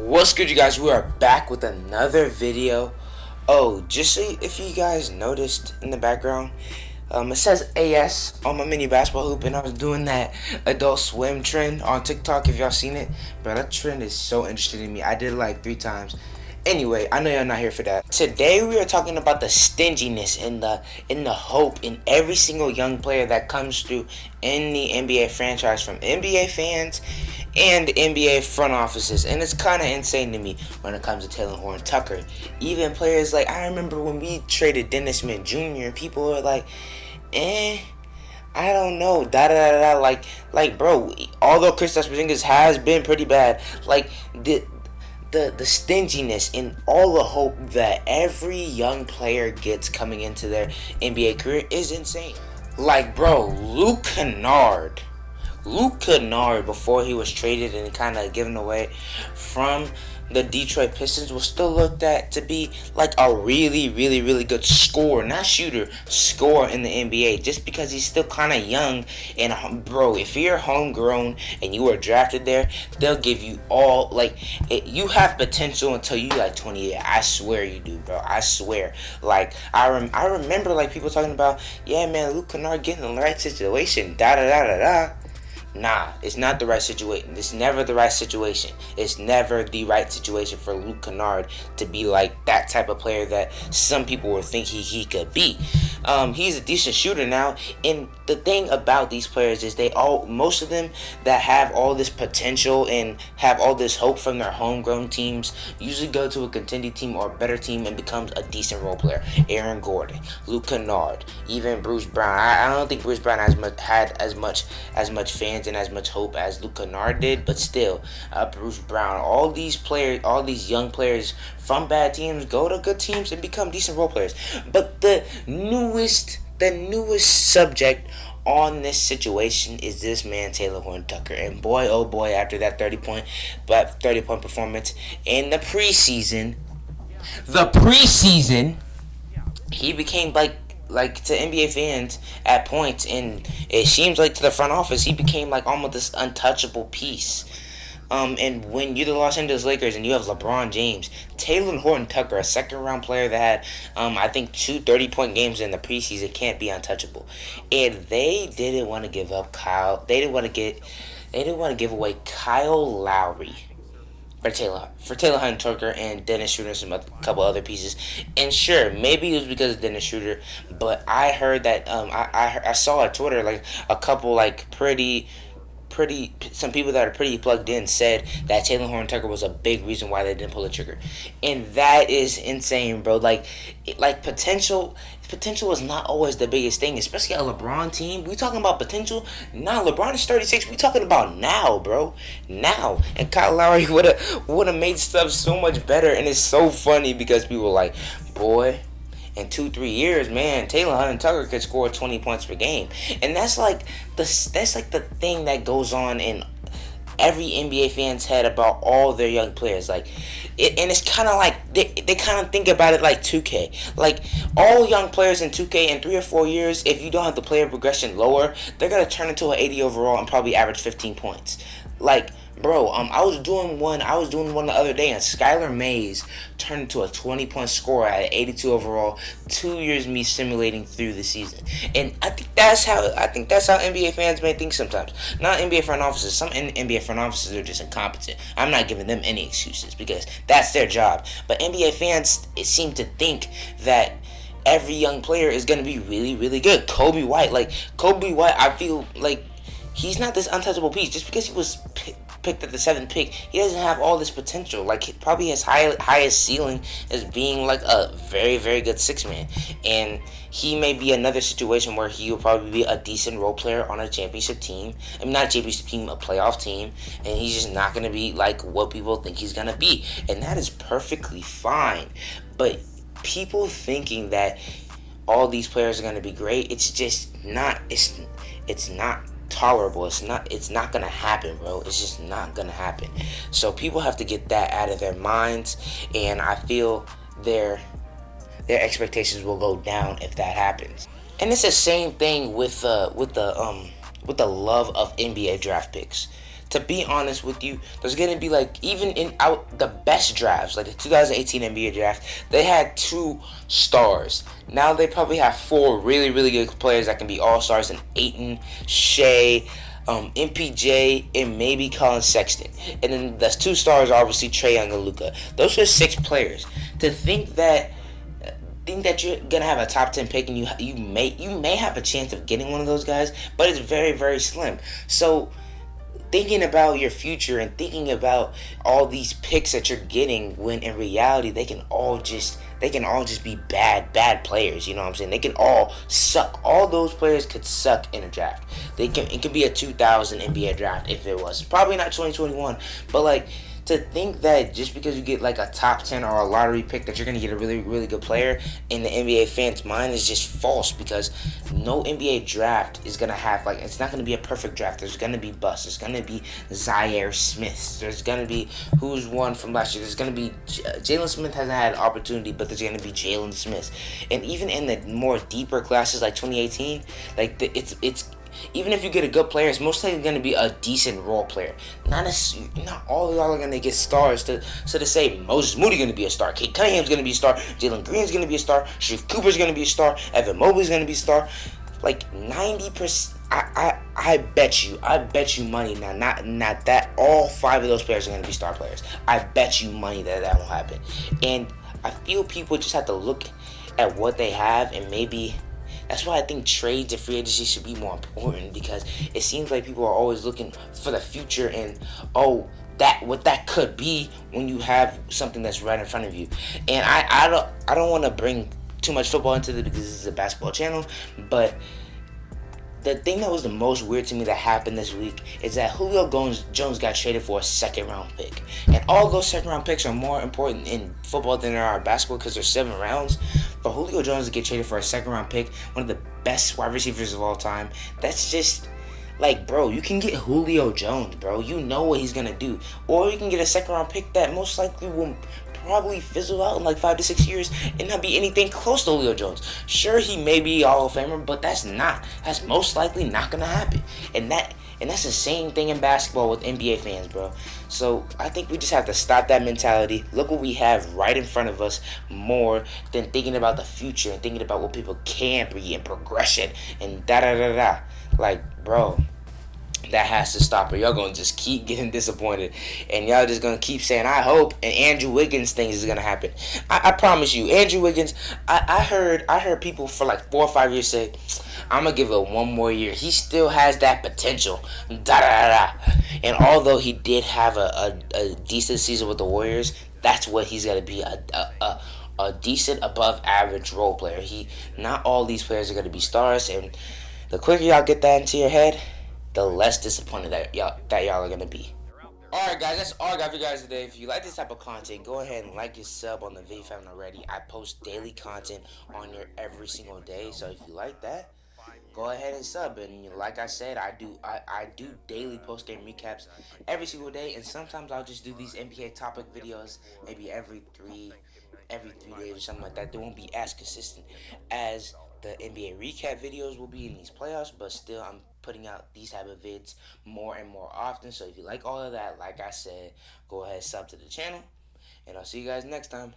What's good, you guys? We are back with another video. Oh, just so if you guys noticed in the background, it says AS on my mini basketball hoop, and I was doing that Adult Swim trend on TikTok. If y'all seen it, bro, that trend is so interesting to me. I did it like 3 times. Anyway, I know y'all not here for that. Today we are talking about the stinginess and the hope in every single young player that comes through in the NBA franchise, from NBA fans and NBA front offices. And it's kind of insane to me when it comes to Talen Horton-Tucker. Even players like, I remember when we traded Dennis Smith Jr., people were like, I don't know, like, bro, although Kristaps Porzingis has been pretty bad, like, the stinginess and all the hope that every young player gets coming into their NBA career is insane. Like, bro, Luke Kennard, before he was traded and kind of given away from the Detroit Pistons, was still looked at to be like a really good scorer, not shooter, scorer in the NBA, just because he's still kind of young. And bro, if you're homegrown and you were drafted there, they'll give you all, like, you have potential until you like 28. I swear you do, bro. I swear. Like, I remember like people talking about, yeah, man, Luke Kennard getting in the right situation, da da da da da. Nah, it's not the right situation. It's never the right situation. It's never the right situation for Luke Kennard to be like that type of player that some people were thinking he could be. He's a decent shooter now, and the thing about these players is most of them that have all this potential and have all this hope from their homegrown teams usually go to a contending team or a better team and becomes a decent role player. Aaron Gordon, Luke Kennard, even Bruce Brown. I don't think Bruce Brown had as much fans and as much hope as Luke Kennard did, but still, Bruce Brown, all these young players from bad teams go to good teams and become decent role players. But the newest subject on this situation is this man, Talen Horton-Tucker. And boy, oh boy, after that 30-point performance in the preseason, he became like to NBA fans at points, and it seems like to the front office, he became like almost this untouchable piece. And when you're the Los Angeles Lakers and you have LeBron James, Talen Horton-Tucker, a second-round player that had, I think, 2 30-point games in the preseason, can't be untouchable. And they didn't want to give up Kyle. They didn't want to give away Kyle Lowry for Talen Horton-Tucker and Dennis Schroeder and a couple other pieces. And sure, maybe it was because of Dennis Schroeder, but I heard that I saw on Twitter like a couple like some people that are pretty plugged in said that Talen Horton-Tucker was a big reason why they didn't pull the trigger. And that is insane, bro. Like potential is not always the biggest thing, especially a LeBron team. We talking about potential. Now LeBron is 36. We talking about now, bro. Now. And Kyle Lowry would have made stuff so much better. And it's so funny because people are like, boy, in 2-3 years, man, Talen Horton-Tucker could score 20 points per game. And that's like the thing that goes on in every NBA fan's head about all their young players. Like, and it's kind of like they kind of think about it like 2K. Like, all young players in 2K in 3 or 4 years, if you don't have the player progression lower, they're gonna turn into an 80 overall and probably average 15 points. Like, bro, I was doing one the other day, and Skylar Mays turned into a 20-point scorer at 82 overall. 2 years me simulating through the season, and I think that's how NBA fans may think sometimes. Not NBA front offices. Some NBA front offices are just incompetent. I'm not giving them any excuses because that's their job. But NBA fans seem to think that every young player is going to be really good. Kobe White, I feel like he's not this untouchable piece just because he was picked at the 7th pick. He doesn't have all this potential. Like, probably his highest ceiling is being like a very good 6-man, and he may be another situation where he will probably be a decent role player on a championship team. I mean, not a championship team, a playoff team, and he's just not going to be like what people think he's going to be, and that is perfectly fine. But people thinking that all these players are going to be great, it's just not. It's not tolerable. It's not gonna happen, bro. It's just not gonna happen. So people have to get that out of their minds, and I feel their expectations will go down if that happens. And it's the same thing with the love of NBA draft picks. to be honest with you, there's gonna be like even in out the best drafts, like the 2018 NBA draft, they had two stars. Now they probably have four really really good players that can be all stars in Aiton, Shea, MPJ, and maybe Colin Sexton. And then the two stars are obviously Trae Young and Luka. Those are six players. To think that you're gonna have a top 10 pick and you may have a chance of getting one of those guys, but it's very very slim. So thinking about your future and thinking about all these picks that you're getting, when in reality they can all just be bad players. You know what I'm saying? They can all suck. All those players could suck in a draft. It could be a 2000 NBA draft if it was. Probably not 2021, but like to think that just because you get like a top 10 or a lottery pick that you're going to get a really really good player in the NBA fans mind is just false, because no NBA draft is going to have like, it's not going to be a perfect draft. There's going to be busts. There's going to be Zaire Smith. There's going to be who's one from last year. There's going to be Jalen Smith hasn't had an opportunity, but there's going to be Jalen Smith. And even in the more deeper classes like 2018, like it's even if you get a good player, it's most likely going to be a decent role player. Not all of y'all are going to get stars. To say Moses Moody going to be a star, Kate Cunningham's going to be a star, Jalen Green's going to be a star, Sharif Cooper's going to be a star, Evan Mobley's going to be a star. Like 90%, I bet you money now. Not that all five of those players are going to be star players. I bet you money that won't happen. And I feel people just have to look at what they have, and maybe that's why I think trades and free agency should be more important, because it seems like people are always looking for the future and that what that could be when you have something that's right in front of you. And I don't want to bring too much football into this because this is a basketball channel, but the thing that was the most weird to me that happened this week is that Julio Jones got traded for a second round pick. And all those second round picks are more important in football than they are in basketball because there's 7 rounds. For Julio Jones to get traded for a second round pick, one of the best wide receivers of all time, that's just like, bro, you can get Julio Jones, bro. You know what he's going to do. Or you can get a second round pick that most likely will probably fizzle out in like 5 to 6 years and not be anything close to Julio Jones. Sure, he may be a Hall of Famer, but that's most likely not gonna happen. And that's the same thing in basketball with NBA fans, bro. So I think we just have to stop that mentality. Look what we have right in front of us more than thinking about the future and thinking about what people can be and progression and da da da da. Like, bro, that has to stop, or y'all gonna just keep getting disappointed, and y'all just gonna keep saying I hope, and Andrew Wiggins things is gonna happen. I promise you, Andrew Wiggins. I heard people for like 4 or 5 years say, I'm gonna give it one more year. He still has that potential. Da da da da. And although he did have a decent season with the Warriors, that's what he's gonna be, a decent above average role player. Not all these players are gonna be stars, and the quicker y'all get that into your head, the less disappointed that y'all are gonna be. Alright guys, that's all I got for you guys today. If you like this type of content, go ahead and like and sub on the video if you haven't already. I post daily content on here every single day. So if you like that, go ahead and sub. And like I said, I do daily post game recaps every single day, and sometimes I'll just do these NBA topic videos maybe every 3 days or something like that. They won't be as consistent as the NBA recap videos will be in these playoffs, but still I'm putting out these type of vids more and more often. So if you like all of that, like I said, go ahead sub to the channel, and I'll see you guys next time.